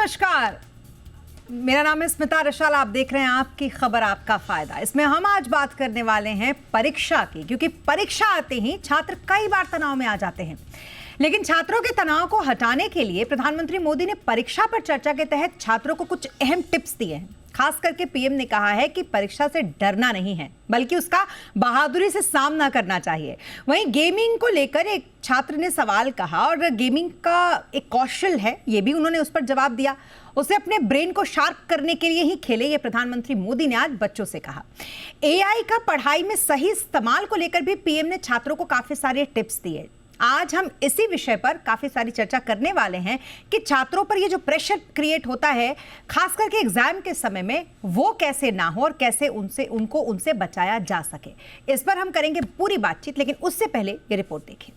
नमस्कार, मेरा नाम है स्मिता रशाल। आप देख रहे हैं आपकी खबर आपका फायदा। इसमें हम आज बात करने वाले हैं परीक्षा की, क्योंकि परीक्षा आते ही छात्र कई बार तनाव में आ जाते हैं। लेकिन छात्रों के तनाव को हटाने के लिए प्रधानमंत्री मोदी ने परीक्षा पर चर्चा के तहत छात्रों को कुछ अहम टिप्स दिए हैं। खास करके पीएम ने कहा है कि परीक्षा से डरना नहीं है, बल्कि उसका बहादुरी से सामना करना चाहिए। वहीं गेमिंग को लेकर एक छात्र ने सवाल कहा और गेमिंग का एक कौशल है, ये भी उन्होंने उस पर जवाब दिया। उसे अपने ब्रेन को शार्प करने के लिए ही खेले, ये प्रधानमंत्री मोदी ने आज बच्चों से कहा। एआई का पढ़ाई में सही इस्तेमाल को लेकर भी पीएम ने छात्रों को काफी सारे टिप्स दिए। आज हम इसी विषय पर काफी सारी चर्चा करने वाले हैं कि छात्रों पर ये जो प्रेशर क्रिएट होता है, खास करके एग्जाम के समय में, वो कैसे ना हो और कैसे उनसे बचाया जा सके। इस पर हम करेंगे पूरी बातचीत, लेकिन उससे पहले ये रिपोर्ट देखिए।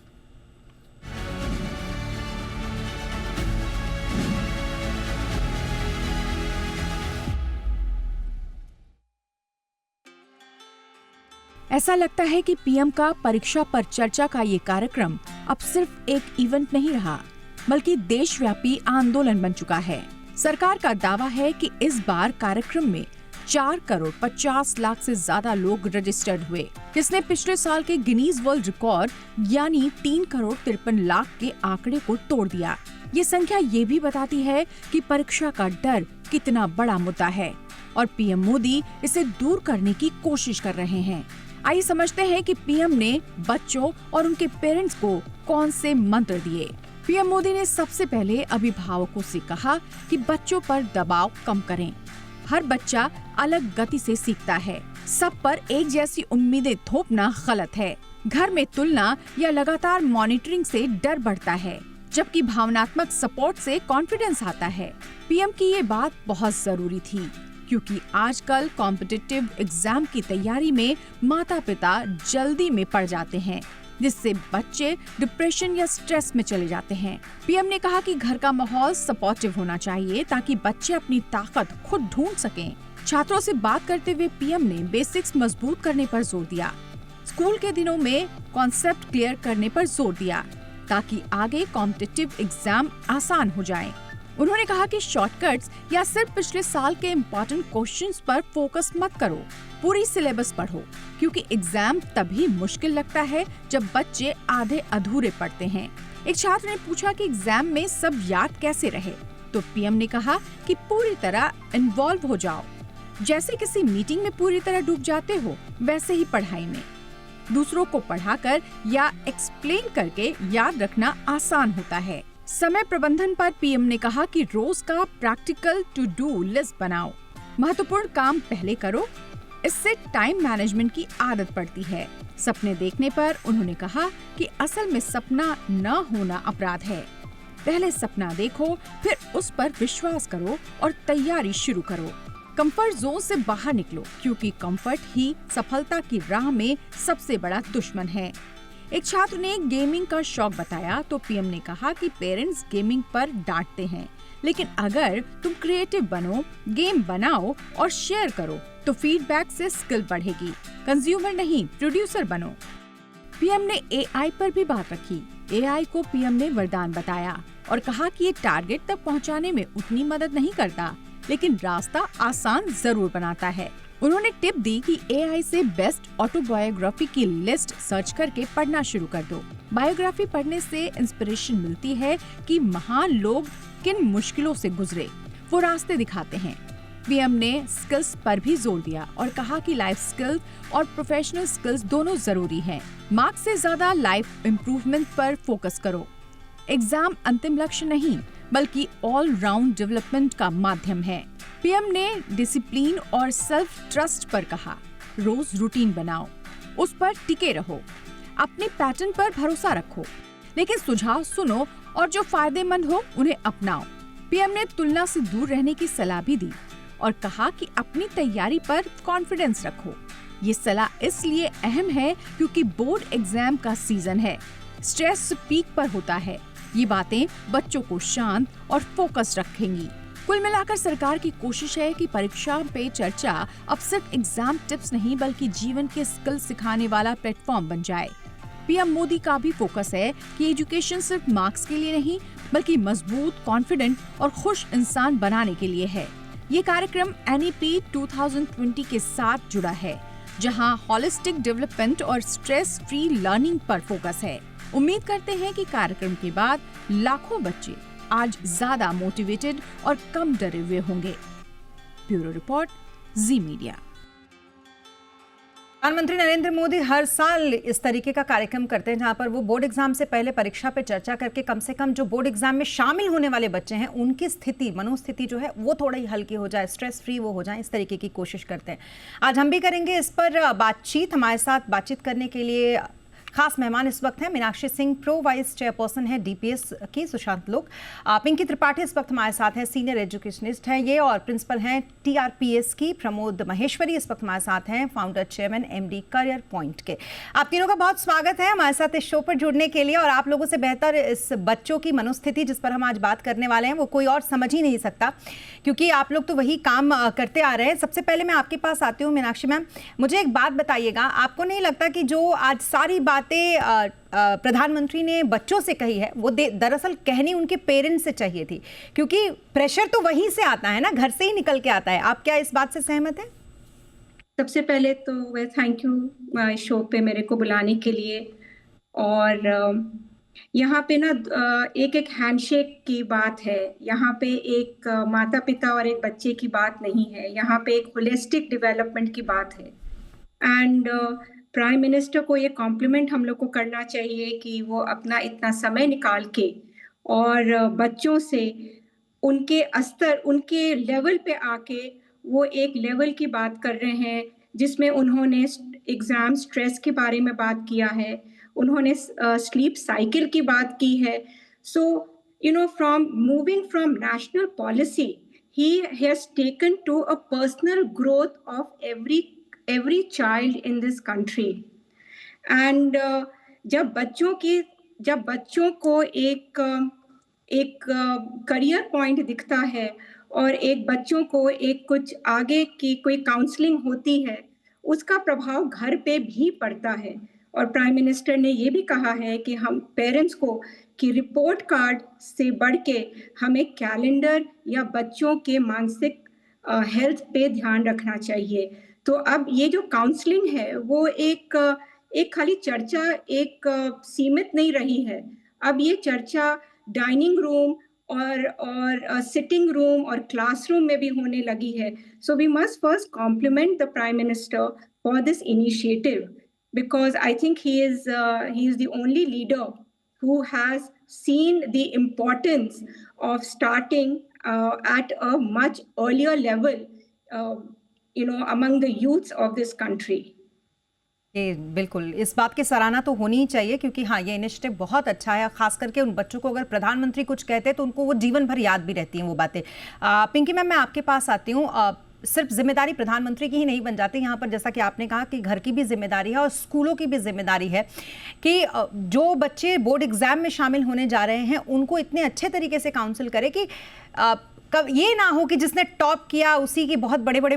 ऐसा लगता है कि पीएम का परीक्षा पर चर्चा का ये कार्यक्रम अब सिर्फ एक इवेंट नहीं रहा, बल्कि देशव्यापी आंदोलन बन चुका है। सरकार का दावा है कि इस बार कार्यक्रम में 4 करोड़ 50 लाख से ज्यादा लोग रजिस्टर्ड हुए, जिसने पिछले साल के गिनीज वर्ल्ड रिकॉर्ड यानी 3 करोड़ 53 लाख के आंकड़े को तोड़ दिया। ये संख्या ये भी बताती है कि परीक्षा का डर कितना बड़ा मुद्दा है और पीएम मोदी इसे दूर करने की कोशिश कर रहे हैं। आइए समझते हैं कि पीएम ने बच्चों और उनके पेरेंट्स को कौन से मंत्र दिए। पीएम मोदी ने सबसे पहले अभिभावकों से कहा कि बच्चों पर दबाव कम करें। हर बच्चा अलग गति से सीखता है, सब पर एक जैसी उम्मीदें थोपना गलत है। घर में तुलना या लगातार मॉनिटरिंग से डर बढ़ता है, जबकि भावनात्मक सपोर्ट से कॉन्फिडेंस आता है। पीएम की ये बात बहुत जरूरी थी, क्योंकि आजकल कॉम्पिटिटिव एग्जाम की तैयारी में माता पिता जल्दी में पड़ जाते हैं, जिससे बच्चे डिप्रेशन या स्ट्रेस में चले जाते हैं। पीएम ने कहा कि घर का माहौल सपोर्टिव होना चाहिए, ताकि बच्चे अपनी ताकत खुद ढूंढ सकें। छात्रों से बात करते हुए पीएम ने बेसिक्स मजबूत करने पर जोर दिया। स्कूल के दिनों में कॉन्सेप्ट क्लियर करने पर जोर दिया, ताकि आगे कॉम्पिटिटिव एग्जाम आसान हो जाए। उन्होंने कहा कि शॉर्टकट्स या सिर्फ पिछले साल के इम्पोर्टेंट क्वेश्चंस पर फोकस मत करो, पूरी सिलेबस पढ़ो, क्योंकि एग्जाम तभी मुश्किल लगता है जब बच्चे आधे अधूरे पढ़ते हैं। एक छात्र ने पूछा कि एग्जाम में सब याद कैसे रहे, तो पीएम ने कहा कि पूरी तरह इन्वॉल्व हो जाओ। जैसे किसी मीटिंग में पूरी तरह डूब जाते हो, वैसे ही पढ़ाई में दूसरों को पढ़ाकर या एक्सप्लेन करके याद रखना आसान होता है। समय प्रबंधन पर पीएम ने कहा कि रोज का प्रैक्टिकल टू डू लिस्ट बनाओ, महत्वपूर्ण काम पहले करो, इससे टाइम मैनेजमेंट की आदत पड़ती है। सपने देखने पर उन्होंने कहा कि असल में सपना न होना अपराध है। पहले सपना देखो, फिर उस पर विश्वास करो और तैयारी शुरू करो। कंफर्ट जोन से बाहर निकलो, क्योंकि कंफर्ट ही सफलता की राह में सबसे बड़ा दुश्मन है। एक छात्र ने गेमिंग का शौक बताया, तो पीएम ने कहा कि पेरेंट्स गेमिंग पर डांटते हैं, लेकिन अगर तुम क्रिएटिव बनो, गेम बनाओ और शेयर करो, तो फीडबैक से स्किल बढ़ेगी। कंज्यूमर नहीं, प्रोड्यूसर बनो। पीएम ने एआई पर भी बात रखी। एआई को पीएम ने वरदान बताया और कहा कि ये टारगेट तक पहुंचाने में उतनी मदद नहीं करता, लेकिन रास्ता आसान जरूर बनाता है। उन्होंने टिप दी कि एआई से बेस्ट ऑटोबायोग्राफी की लिस्ट सर्च करके पढ़ना शुरू कर दो। बायोग्राफी पढ़ने से इंस्पिरेशन मिलती है कि महान लोग किन मुश्किलों से गुजरे, वो रास्ते दिखाते हैं। पीएम ने स्किल्स पर भी जोर दिया और कहा कि लाइफ स्किल्स और प्रोफेशनल स्किल्स दोनों जरूरी हैं। मार्क्स से ज्यादा लाइफ इम्प्रूवमेंट पर फोकस करो। एग्जाम अंतिम लक्ष्य नहीं, बल्कि ऑल राउंड डेवलपमेंट का माध्यम है। पीएम ने डिसिप्लिन और सेल्फ ट्रस्ट पर कहा, रोज रूटीन बनाओ, उस पर टिके रहो, अपने पैटर्न पर भरोसा रखो, लेकिन सुझाव सुनो और जो फायदेमंद हो उन्हें अपनाओ। पीएम ने तुलना से दूर रहने की सलाह भी दी और कहा कि अपनी तैयारी पर कॉन्फिडेंस रखो। ये सलाह इसलिए अहम है क्योंकि बोर्ड एग्जाम का सीजन है, स्ट्रेस पीक पर होता है। ये बातें बच्चों को शांत और फोकस रखेंगी। कुल मिलाकर सरकार की कोशिश है कि परीक्षा पे चर्चा अब सिर्फ एग्जाम टिप्स नहीं, बल्कि जीवन के स्किल सिखाने वाला प्लेटफॉर्म बन जाए। पीएम मोदी का भी फोकस है कि एजुकेशन सिर्फ मार्क्स के लिए नहीं, बल्कि मजबूत, कॉन्फिडेंट और खुश इंसान बनाने के लिए है। ये कार्यक्रम NEP 2020 के साथ जुड़ा है, जहां हॉलिस्टिक डेवलपमेंट और स्ट्रेस फ्री लर्निंग पर फोकस है। उम्मीद करते हैं कि कार्यक्रम के बाद लाखों बच्चे आज ज्यादा मोटिवेटेड और कम डरे हुए होंगे। ब्यूरो रिपोर्ट, जी मीडिया। प्रधानमंत्री नरेंद्र मोदी हर साल इस तरीके का कार्यक्रम करते हैं जहां पर वो बोर्ड एग्जाम से पहले परीक्षा पे चर्चा करके कम से कम जो बोर्ड एग्जाम में शामिल होने वाले बच्चे हैं उनकी स्थिति, मनोस्थिति जो है वो थोड़ा ही हल्की हो जाए, स्ट्रेस फ्री वो हो जाए, इस तरीके की कोशिश करते हैं। आज हम भी करेंगे इस पर बातचीत। हमारे साथ बातचीत करने के लिए खास मेहमान इस वक्त हैं Meenakshi Singh, pro vice chairperson है DPS की सुशांत लोक, पिंकी त्रिपाठी इस वक्त हमारे साथ हैं, सीनियर एजुकेशनिस्ट हैं ये, और प्रिंसिपल हैं TRPS की प्रमोद महेश्वरी इस वक्त हमारे साथ हैं, founder chairman MD career point के। आप तीनों का बहुत स्वागत है हमारे साथ इस शो पर जुड़ने के लिए। और आप लोगों से बेहतर इस बच्चों की मनोस्थिति जिस पर हम आज बात करने वाले हैं वो कोई और समझ ही नहीं सकता, क्योंकि आप लोग तो वही काम करते आ रहे हैं। सबसे पहले मैं आपके पास आती हूँ मीनाक्षी मैम, मुझे एक बात बताइएगा, आपको नहीं लगता कि जो आज सारी बातें प्रधानमंत्री ने बच्चों से कही है वो दरअसल कहनी उनके पेरेंट्स से चाहिए थी, क्योंकि प्रेशर तो वहीं से आता है ना, घर से ही निकल के आता है। आप क्या इस बात से सहमत हैं? सबसे पहले तो थैंक यू शो पे मेरे को बुलाने के लिए। और यहाँ पे ना एक हैंडशेक की बात है, यहाँ पे एक माता पिता और एक बच्चे की बात नहीं है, यहाँ पे एक होलिस्टिक डेवलपमेंट की बात है। एंड प्राइम मिनिस्टर को ये कॉम्प्लीमेंट हम लोग को करना चाहिए कि वो अपना इतना समय निकाल के और बच्चों से उनके स्तर, उनके लेवल पे आके वो एक लेवल की बात कर रहे हैं, जिसमें उन्होंने एग्जाम स्ट्रेस के बारे में बात किया है, उन्होंने स्लीप साइकिल की बात की है। So you know, from moving from national policy he has taken to a personal growth of every child in this country. And जब बच्चों को एक करियर पॉइंट दिखता है और एक बच्चों को एक कुछ आगे की कोई काउंसलिंग होती है, उसका प्रभाव घर पे भी पड़ता है। और प्राइम मिनिस्टर ने ये भी कहा है कि हम पेरेंट्स को कि रिपोर्ट कार्ड से बढ़ के हमें कैलेंडर या बच्चों के मानसिक हेल्थ पे ध्यान रखना चाहिए। तो अब ये जो काउंसलिंग है वो एक खाली चर्चा सीमित नहीं रही है, अब ये चर्चा डाइनिंग रूम और सिटिंग रूम और क्लासरूम में भी होने लगी है। So we must first compliment the prime minister for this initiative, because I think he is the only leader who has seen the importance of starting at a much earlier level, among the youths of this country. ये बिल्कुल इस बात की सराहना तो होनी ही चाहिए, क्योंकि हाँ ये इनिशिएटिव बहुत अच्छा है, खास करके उन बच्चों को अगर प्रधानमंत्री कुछ कहते हैं तो उनको वो जीवन भर याद भी रहती हैं वो बातें। पिंकी मैम, मैं आपके पास आती हूँ। सिर्फ जिम्मेदारी प्रधानमंत्री की ही नहीं बन जाती यहाँ पर, जैसा कि आपने कहा कि घर की भी जिम्मेदारी है और स्कूलों की भी जिम्मेदारी है कि जो बच्चे बोर्ड एग्जाम में शामिल होने जा रहे हैं उनको इतने अच्छे तरीके से काउंसिल करे कि कब ये ना हो कि जिसने टॉप किया उसी की बहुत बड़े बड़े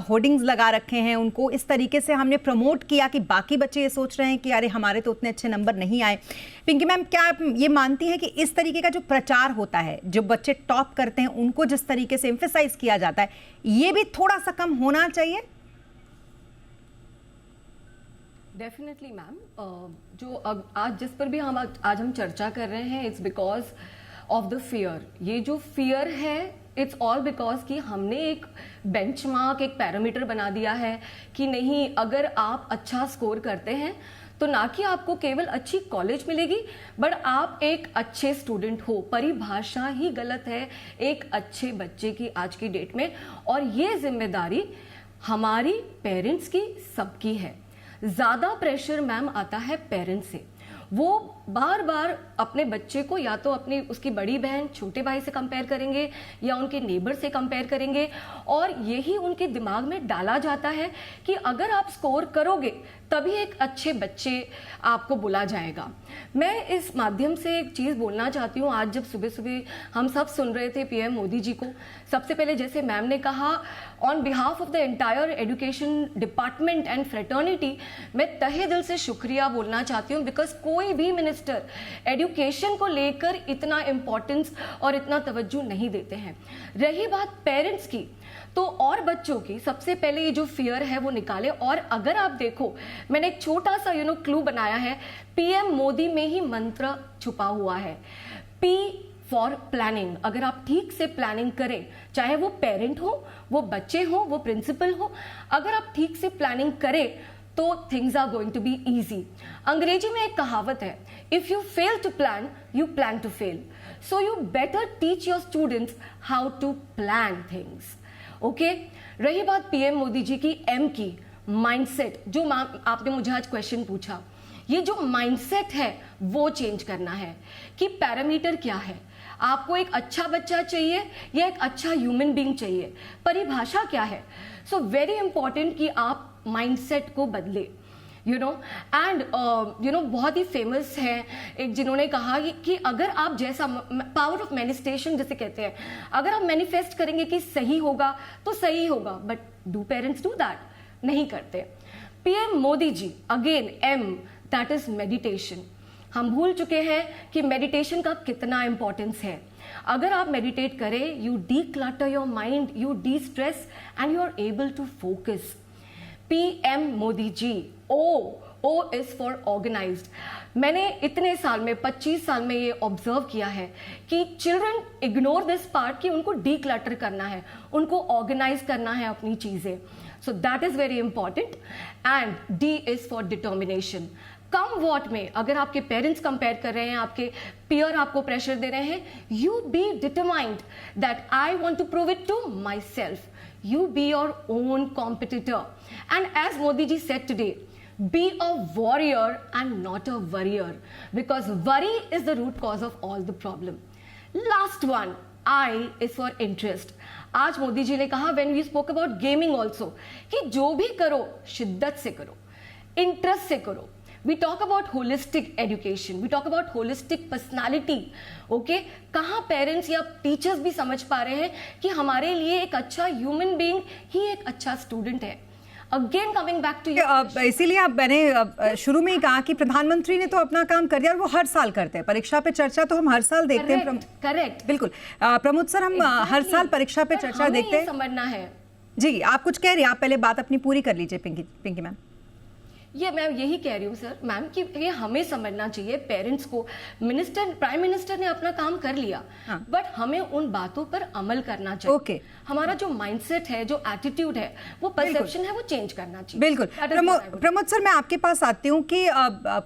होर्डिंग्स लगा रखे हैं, उनको इस तरीके से हमने प्रमोट किया कि बाकी बच्चे ये सोच रहे हैं कि अरे हमारे तो उतने अच्छे नंबर नहीं आए। पिंकी मैम, क्या आप ये मानती हैं कि इस तरीके का जो प्रचार होता है, जो बच्चे टॉप करते हैं उनको जिस तरीके से एम्फेसाइज किया जाता है, ये भी थोड़ा सा कम होना चाहिए? डेफिनेटली मैम, जो आज जिस पर भी आज हम चर्चा कर रहे हैं, it's because of the fear. ये जो फियर है, इट्स ऑल बिकॉज कि हमने एक बेंचमार्क, एक पैरामीटर बना दिया है कि नहीं, अगर आप अच्छा स्कोर करते हैं तो ना कि आपको केवल अच्छी कॉलेज मिलेगी, बट आप एक अच्छे स्टूडेंट हो। परिभाषा ही गलत है एक अच्छे बच्चे की आज की डेट में, और ये जिम्मेदारी हमारी पेरेंट्स की, सबकी है। ज़्यादा प्रेशर मैम आता है पेरेंट्स से, वो बार बार अपने बच्चे को या तो अपनी उसकी बड़ी बहन, छोटे भाई से कंपेयर करेंगे या उनके नेबर से कंपेयर करेंगे, और यही उनके दिमाग में डाला जाता है कि अगर आप स्कोर करोगे तभी एक अच्छे बच्चे आपको बोला जाएगा। मैं इस माध्यम से एक चीज़ बोलना चाहती हूँ। आज जब सुबह सुबह हम सब सुन रहे थे PM मोदी जी को, सबसे पहले जैसे मैम ने कहा, on behalf of the entire education department and fraternity, मैं तहे दिल से शुक्रिया बोलना चाहती हूँ, बिकॉज कोई भी मिनिस्टर एजुकेशन को लेकर इतना इम्पोर्टेंस और इतना तवज्जो नहीं देते हैं। रही बात पेरेंट्स की, तो और बच्चों की सबसे पहले ये जो फियर है वो निकाले। और अगर आप देखो, मैंने एक छोटा सा क्लू बनाया है, पीएम मोदी में ही मंत्र छुपा हुआ है, पी फॉर प्लानिंग। अगर आप ठीक से प्लानिंग करें, चाहे वो पेरेंट हो, वो बच्चे हो, वो प्रिंसिपल हो, अगर आप ठीक से प्लानिंग करें तो things are going to be easy. अंग्रेजी में एक कहावत है, if you fail to plan you plan to fail, so you better teach your students how to plan things. Okay, रही बात पीएम मोदी जी की एम की, माइंडसेट, जो आपने मुझे आज क्वेश्चन पूछा, ये जो माइंडसेट है वो चेंज करना है कि पैरामीटर क्या है, आपको एक अच्छा बच्चा चाहिए या एक अच्छा ह्यूमन बीइंग चाहिए, परिभाषा क्या है। सो वेरी इंपॉर्टेंट कि आप माइंडसेट को बदले, एंड बहुत ही फेमस है एक, जिन्होंने कहा कि अगर आप जैसा, पावर ऑफ मैनिफेस्टेशन जैसे कहते हैं, अगर आप मैनिफेस्ट करेंगे कि सही होगा तो सही होगा, but do parents do that? नहीं करते। PM Modi ji, again M, that is meditation. हम भूल चुके हैं कि मेडिटेशन का कितना इंपॉर्टेंस है। अगर आप मेडिटेट करें, you declutter your mind, you de stress and you are able to focus. PM Modi ji, O is for organised. मैंने इतने साल में, 25 साल में ये ऑब्जर्व किया है कि चिल्ड्रन इग्नोर दिस पार्ट कि उनको डी क्लटर करना है, उनको ऑर्गेनाइज करना है अपनी चीजें। So that is very important. And D is for determination. Come what में, अगर आपके पेरेंट्स कंपेयर कर रहे हैं, आपके पीयर आपको प्रेशर दे रहे हैं, you be determined that I want to prove it to myself. You be your own competitor. And as Modi ji said today, be a warrior and not a worrier, because worry is the root cause of all the problem. Last one, I is for interest. आज मोदी जी ने कहा, when we spoke about gaming also, कि जो भी करो शिद्दत से करो, इंटरेस्ट से करो। We talk about holistic education, we talk about holistic personality, okay? कहाँ पेरेंट्स या टीचर्स भी समझ पा रहे हैं कि हमारे लिए एक अच्छा ह्यूमन बीइंग ही एक अच्छा स्टूडेंट है। अगेन कमिंग बैक टू, इसीलिए अब मैंने शुरू में ही कहा कि प्रधानमंत्री ने तो अपना काम कर दिया और वो हर साल करते हैं। परीक्षा पे चर्चा तो हम हर साल देखते हैं। करेक्ट, बिल्कुल प्रमोद सर, हम हर साल परीक्षा पे चर्चा देखते हैं। समझना है जी, आप कुछ कह रही हैं, आप पहले बात अपनी पूरी कर लीजिए पिंकी मैम। ये मैं यही कह रही हूँ सर मैम कि ये हमें समझना चाहिए, पेरेंट्स को। मिनिस्टर, प्राइम मिनिस्टर ने अपना काम कर लिया, बट हमें उन बातों पर अमल करना चाहिए। Okay. हमारा जो माइंडसेट है, जो एटीट्यूड है, वो परसेप्शन है, वो चेंज करना चाहिए। बिल्कुल। प्रमोद सर, मैं आपके पास आती हूँ कि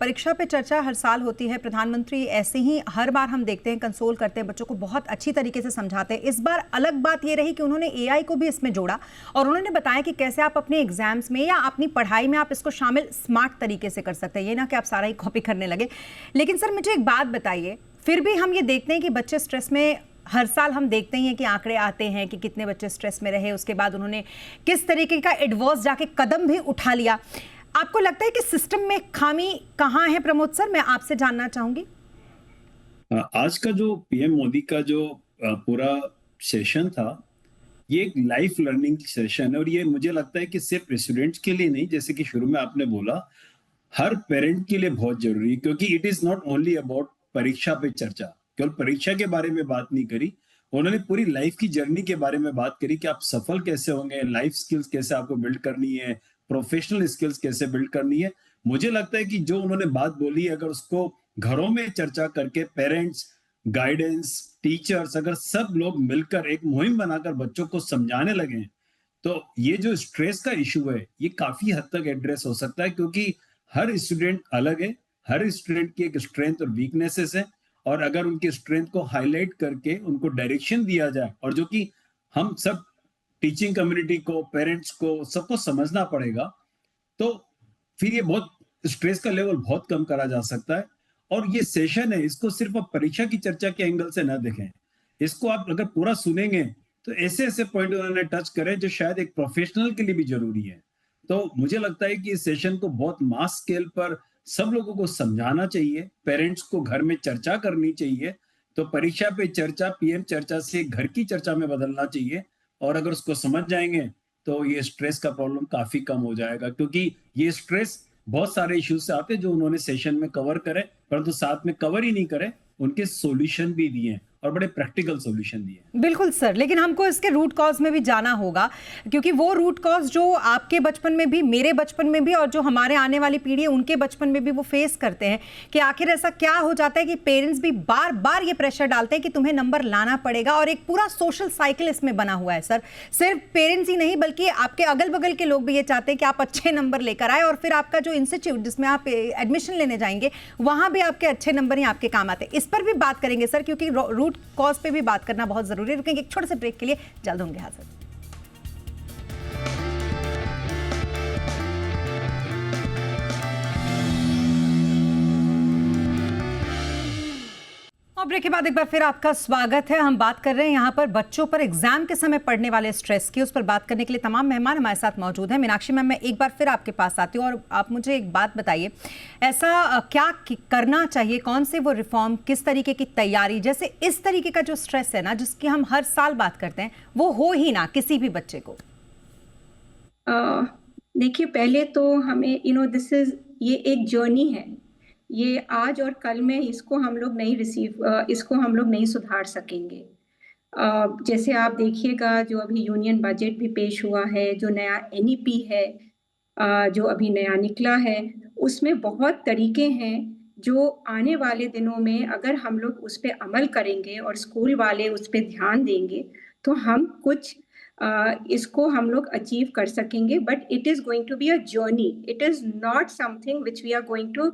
परीक्षा पे चर्चा हर साल होती है, प्रधानमंत्री ऐसे ही हर बार हम देखते हैं कंसोल करते हैं, बच्चों को बहुत अच्छी तरीके से समझाते हैं। इस बार अलग बात ये रही कि उन्होंने AI को भी इसमें जोड़ा और उन्होंने बताया कि कैसे आप अपने एग्जाम्स में या अपनी पढ़ाई में आप इसको शामिल स्मार्ट तरीके से कर सकते हैं, ये ना कि आप सारा ही कॉपी करने लगे। लेकिन सर मुझे एक बात बताइए, फिर भी हम ये देखते हैं कि बच्चे स्ट्रेस में, हर साल हम देखते हैं कि आंकड़े आते हैं कि कितने बच्चे स्ट्रेस में रहे, उसके बाद उन्होंने किस तरीके का एडवर्स जाके कदम भी उठा लिया। आपको लगता है कि सिस्टम में खामी कहाँ है प्रमोद सर? मैं आपसे जानना चाहूंगी। आज का जो पीएम मोदी का जो पूरा सेशन था, ये एक लाइफ लर्निंग सेशन है और ये मुझे लगता है कि सिर्फ स्टूडेंट्स के लिए नहीं, जैसे कि शुरू में आपने बोला, हर पेरेंट के लिए बहुत जरूरी है, क्योंकि it is not only about परीक्षा पे चर्चा। केवल परीक्षा के बारे में बात नहीं करी, उन्होंने पूरी लाइफ की जर्नी के बारे में बात करी कि आप सफल कैसे होंगे, लाइफ स्किल्स कैसे आपको बिल्ड करनी है, प्रोफेशनल स्किल्स कैसे बिल्ड करनी है। मुझे लगता है कि जो उन्होंने बात बोली, अगर उसको घरों में चर्चा करके पेरेंट्स, गाइडेंस, टीचर्स, अगर सब लोग मिलकर एक मुहिम बनाकर बच्चों को समझाने लगे, तो ये जो स्ट्रेस का इशू है ये काफी हद तक एड्रेस हो सकता है, क्योंकि हर स्टूडेंट अलग है, हर स्टूडेंट की एक स्ट्रेंथ और वीकनेसेस है, और अगर उनकी स्ट्रेंथ को हाईलाइट करके उनको डायरेक्शन दिया जाए, और जो कि हम सब टीचिंग कम्युनिटी को, पेरेंट्स को, सबको समझना पड़ेगा, तो फिर ये बहुत स्ट्रेस का लेवल बहुत कम करा जा सकता है। और ये सेशन है, इसको सिर्फ आप परीक्षा की चर्चा के एंगल से ना देखें, इसको आप अगर पूरा सुनेंगे तो ऐसे ऐसे पॉइंट उन्होंने टच करें जो शायद एक प्रोफेशनल के लिए भी जरूरी है। तो मुझे लगता है कि इस सेशन को बहुत मास स्केल पर सब लोगों को समझाना चाहिए, पेरेंट्स को घर में चर्चा करनी चाहिए। तो परीक्षा पे चर्चा, पीएम चर्चा से घर की चर्चा में बदलना चाहिए, और अगर उसको समझ जाएंगे तो ये स्ट्रेस का प्रॉब्लम काफी कम हो जाएगा, क्योंकि ये स्ट्रेस बहुत सारे इश्यूज से आते हैं जो उन्होंने सेशन में कवर करे, परंतु साथ में कवर ही नहीं करे, उनके सॉल्यूशन भी दिए और बड़े प्रैक्टिकल सॉल्यूशन दिए। बिल्कुल सर, लेकिन हमको इसके रूट कॉज में भी जाना होगा, क्योंकि वो रूट कॉज जो आपके बचपन में भी, मेरे बचपन में भी, और जो हमारे आने वाली पीढ़ी है उनके बचपन में भी वो फेस करते हैं कि आखिर ऐसा क्या हो जाता है कि पेरेंट्स भी बार बार ये प्रेशर डालते हैं कि तुम्हें नंबर लाना पड़ेगा, और एक पूरा सोशल साइकिल इसमें बना हुआ है सर। सिर्फ पेरेंट्स ही नहीं बल्कि आपके अगल बगल के लोग भी ये चाहते हैं कि आप अच्छे नंबर लेकर आए, और फिर आपका जो इंस्टीट्यूट जिसमें आप एडमिशन लेने जाएंगे वहां भी आपके अच्छे नंबर ही आपके काम आते हैं। इस पर भी बात करेंगे सर, क्योंकि रूट कॉज पे भी बात करना बहुत जरूरी है। रुकेंगे एक छोटे से ब्रेक के लिए, जल्द होंगे हाजिर। और ब्रेक के बाद एक बार फिर आपका स्वागत है। हम बात कर रहे हैं यहाँ पर बच्चों पर एग्जाम के समय पड़ने वाले स्ट्रेस की। उस पर बात करने के लिए तमाम मेहमान हमारे साथ मौजूद हैं। मीनाक्षी मैम, मैं एक बार फिर आपके पास आती हूँ और आप मुझे एक बात बताइए, ऐसा क्या करना चाहिए, कौन से वो रिफॉर्म, किस तरीके की तैयारी, जैसे इस तरीके का जो स्ट्रेस है ना जिसकी हम हर साल बात करते हैं, वो हो ही ना किसी भी बच्चे को। देखिए, पहले तो हमें ये एक जर्नी है। ये आज और कल में इसको हम लोग नहीं सुधार सकेंगे। जैसे आप देखिएगा, जो अभी यूनियन बजट भी पेश हुआ है, जो नया NEP है, जो अभी नया निकला है, उसमें बहुत तरीके हैं जो आने वाले दिनों में अगर हम लोग उस पर अमल करेंगे और स्कूल वाले उस पर ध्यान देंगे तो हम कुछ इसको हम लोग अचीव कर सकेंगे। But it is going to be a journey, it is not something which we are going to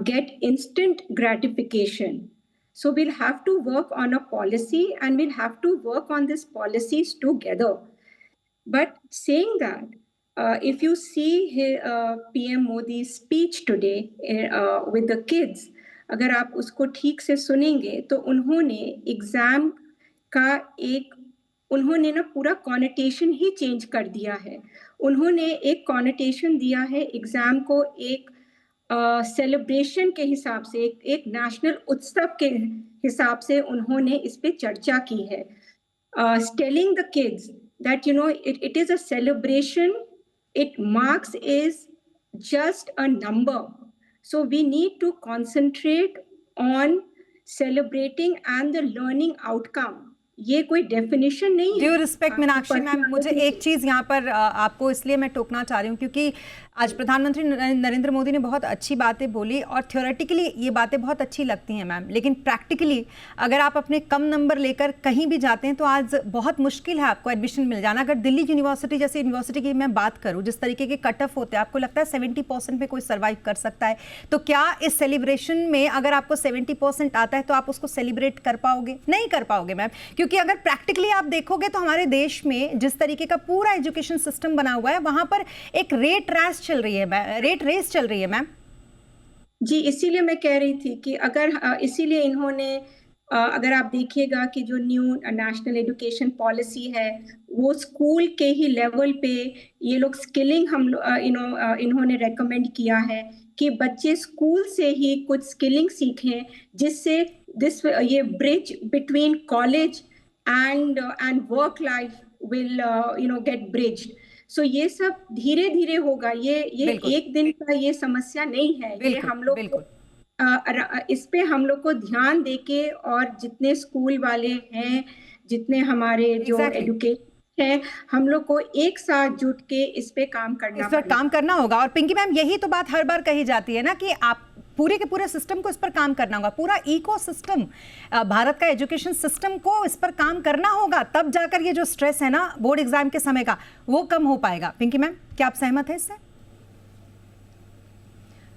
get instant gratification. So we'll have to work on a policy and we'll have to work on these policies together. But saying that, if you see PM Modi's speech today with the kids, अगर आप उसको ठीक से सुनेंगे तो उन्होंने exam का उन्होंने ना पूरा कॉनोटेशन ही चेंज कर दिया है। उन्होंने एक कॉनोटेशन दिया है एग्जाम को, एक सेलिब्रेशन के हिसाब से, एक नेशनल उत्सव के हिसाब से उन्होंने इस पे चर्चा की है। Telling the kids that it is a celebration, it marks is just a number, so we need to concentrate on celebrating and the learning outcome. ये कोई डेफिनेशन नहीं है। ड्यू रिस्पेक्ट मीनाक्षी मैम, मुझे एक चीज यहाँ पर आपको इसलिए मैं टोकना चाह रही हूँ क्योंकि आज प्रधानमंत्री नरेंद्र मोदी ने बहुत अच्छी बातें बोली और थ्योरेटिकली ये बातें बहुत अच्छी लगती हैं मैम, लेकिन प्रैक्टिकली अगर आप अपने कम नंबर लेकर कहीं भी जाते हैं तो आज बहुत मुश्किल है आपको एडमिशन मिल जाना। अगर दिल्ली यूनिवर्सिटी जैसी यूनिवर्सिटी की मैं बात करूँ, जिस तरीके के कट ऑफ होते हैं, आपको लगता है 70% पे कोई सर्वाइव कर सकता है, तो क्या इस सेलिब्रेशन में अगर आपको 70% आता है तो आप उसको सेलिब्रेट कर पाओगे? नहीं कर पाओगे मैम, क्योंकि अगर प्रैक्टिकली आप देखोगे तो हमारे देश में जिस तरीके का पूरा एजुकेशन सिस्टम बना हुआ है वहां पर एक रेट रेस चल रही है मैम। जी, इसीलिए मैं कह रही थी कि इसीलिए इन्होंने अगर आप देखिएगा कि जो न्यू नेशनल एजुकेशन पॉलिसी है वो स्कूल के ही लेवल पे ये लोग स्किलिंग इन्होंने रेकमेंड किया है कि बच्चे स्कूल से ही कुछ स्किलिंग सीखें, जिससे ये bridge between college and work life will get bridged. So ये सब धीरे धीरे होगा, ये एक दिन का ये समस्या नहीं है। ये हम लोग इस पे हम लोग को ध्यान देके और जितने स्कूल वाले हैं, जितने हमारे जो एजुकेशन है, हम लोग को एक साथ जुट के इस पे काम करना होगा। और पिंकी मैम, यही तो बात हर बार कही जाती है ना कि आप पूरे के पूरे सिस्टम को इस पर काम करना होगा, पूरा इकोसिस्टम, भारत का एजुकेशन सिस्टम को इस पर काम करना होगा, तब जाकर ये जो स्ट्रेस है ना बोर्ड एग्जाम के समय का वो कम हो पाएगा। पिंकी मैम, क्या आप सहमत हैं इससे?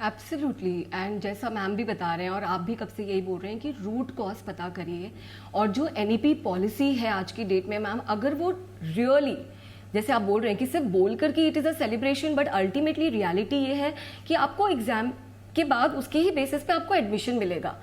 एब्सोल्युटली, एंड जैसा मैम भी बता रहे हैं और आप भी कब से यही बोल रहे हैं कि रूट कॉज पता करिए। और जो NEP पॉलिसी है आज की डेट में मैम, अगर वो रियली जैसे आप बोल रहे हैं कि सिर्फ बोलकर कि it is a celebration, but ultimately reality ये है कि आपको एग्जाम के बाद उसके ही बेसिस पे आपको एडमिशन मिलेगा।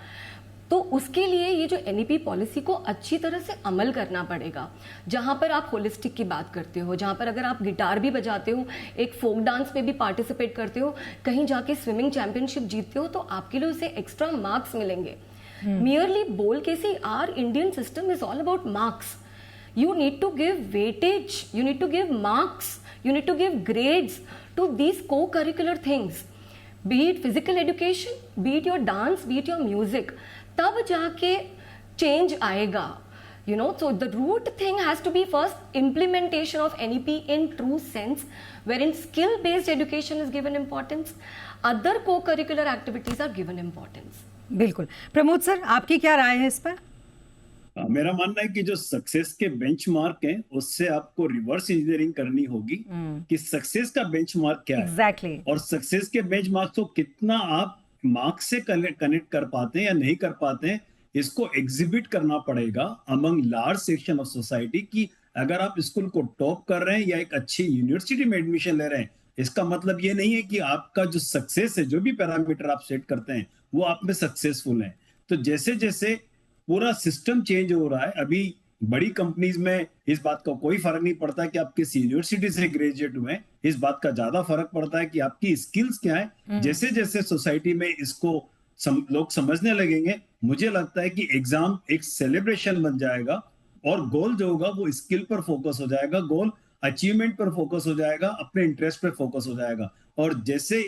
तो उसके लिए ये जो NEP पॉलिसी को अच्छी तरह से अमल करना पड़ेगा। जहां पर आप होलिस्टिक की बात करते हो, जहां पर अगर आप गिटार भी बजाते हो, एक फोक डांस में भी पार्टिसिपेट करते हो, कहीं जाके स्विमिंग चैंपियनशिप जीतते हो, तो आपके लिए उसे एक्स्ट्रा मार्क्स मिलेंगे। मियरली बोल के see our Indian system is all about marks. You need to give weightage, you need to give marks, you need to give grades to these co-curricular things. B it physical education, B it your dance, B it your music, तब जाके change आएगा. You know, so the root thing has to be first implementation of NEP in true sense, wherein skill-based education is given importance, other co-curricular activities are given importance. बिल्कुल. Pramod sir, आपकी क्या राय है इस पर? मेरा मानना है कि जो सक्सेस के बेंचमार्क हैं उससे आपको रिवर्स इंजीनियरिंग करनी होगी कि सक्सेस का बेंचमार्क क्या है. एग्जैक्टली. और सक्सेस के बेंचमार्क को कितना आप मार्क्स से कनेक्ट कर पाते हैं या नहीं कर पाते हैं, इसको एग्जिबिट करना पड़ेगा among large section of society की अगर आप स्कूल को टॉप कर रहे हैं या एक अच्छी यूनिवर्सिटी में एडमिशन ले रहे हैं, इसका मतलब ये नहीं है कि आपका जो सक्सेस है, जो भी पैरामीटर आप सेट करते हैं वो आप में सक्सेसफुल है. तो जैसे जैसे पूरा सिस्टम चेंज हो रहा है, अभी बड़ी कंपनीज में इस बात का कोई फर्क नहीं पड़ता कि आप किस यूनिवर्सिटी से ग्रेजुएट हुए, इस बात का ज्यादा फर्क पड़ता है कि आपकी स्किल्स क्या है. जैसे जैसे सोसाइटी में इसको लोग समझने लगेंगे, मुझे लगता है कि एग्जाम एक सेलिब्रेशन बन जाएगा और गोल जो होगा वो स्किल पर फोकस हो जाएगा, गोल अचीवमेंट पर फोकस हो जाएगा, अपने इंटरेस्ट पर फोकस हो जाएगा. और जैसे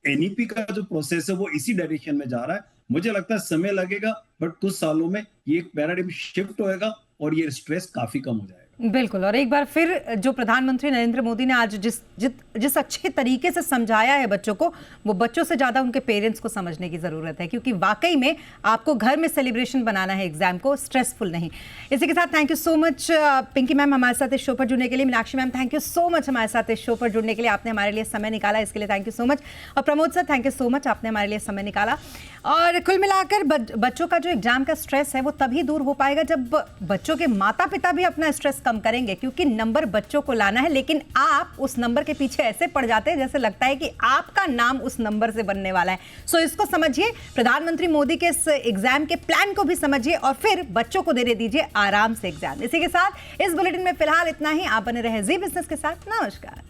एनईपी का जो प्रोसेस है वो इसी डायरेक्शन में जा रहा है. मुझे लगता है समय लगेगा, बट कुछ सालों में ये एक पैराडिम शिफ्ट होएगा और ये स्ट्रेस काफी कम हो जाएगा. बिल्कुल. और एक बार फिर जो प्रधानमंत्री नरेंद्र मोदी ने आज जिस अच्छे तरीके से समझाया है बच्चों को, वो बच्चों से ज़्यादा उनके पेरेंट्स को समझने की ज़रूरत है, क्योंकि वाकई में आपको घर में सेलिब्रेशन बनाना है एग्जाम को, स्ट्रेसफुल नहीं. इसी के साथ thank you so much Pinky ma'am हमारे साथ इस शो पर जुड़ने के लिए. Meenakshi ma'am, thank you so much हमारे साथ इस शो पर जुड़ने के लिए, आपने हमारे लिए समय निकाला, इसके लिए थैंक यू सो मच. और Pramod sir, thank you so much, आपने हमारे लिए समय निकाला. और कुल मिलाकर बच्चों का जो एग्जाम का स्ट्रेस है वो तभी दूर हो पाएगा जब बच्चों के माता पिता भी अपना स्ट्रेस कम करेंगे, क्योंकि नंबर बच्चों को लाना है, लेकिन आप उस नंबर के पीछे ऐसे पड़ जाते हैं जैसे लगता है कि आपका नाम उस नंबर से बनने वाला है. सो इसको समझिए, प्रधानमंत्री मोदी के इस एग्जाम के प्लान को भी समझिए और फिर बच्चों को देने दीजिए आराम से एग्जाम. इसी के साथ इस बुलेटिन में फिलहाल इतना ही. आप बने रहे जी बिजनेस के साथ. नमस्कार.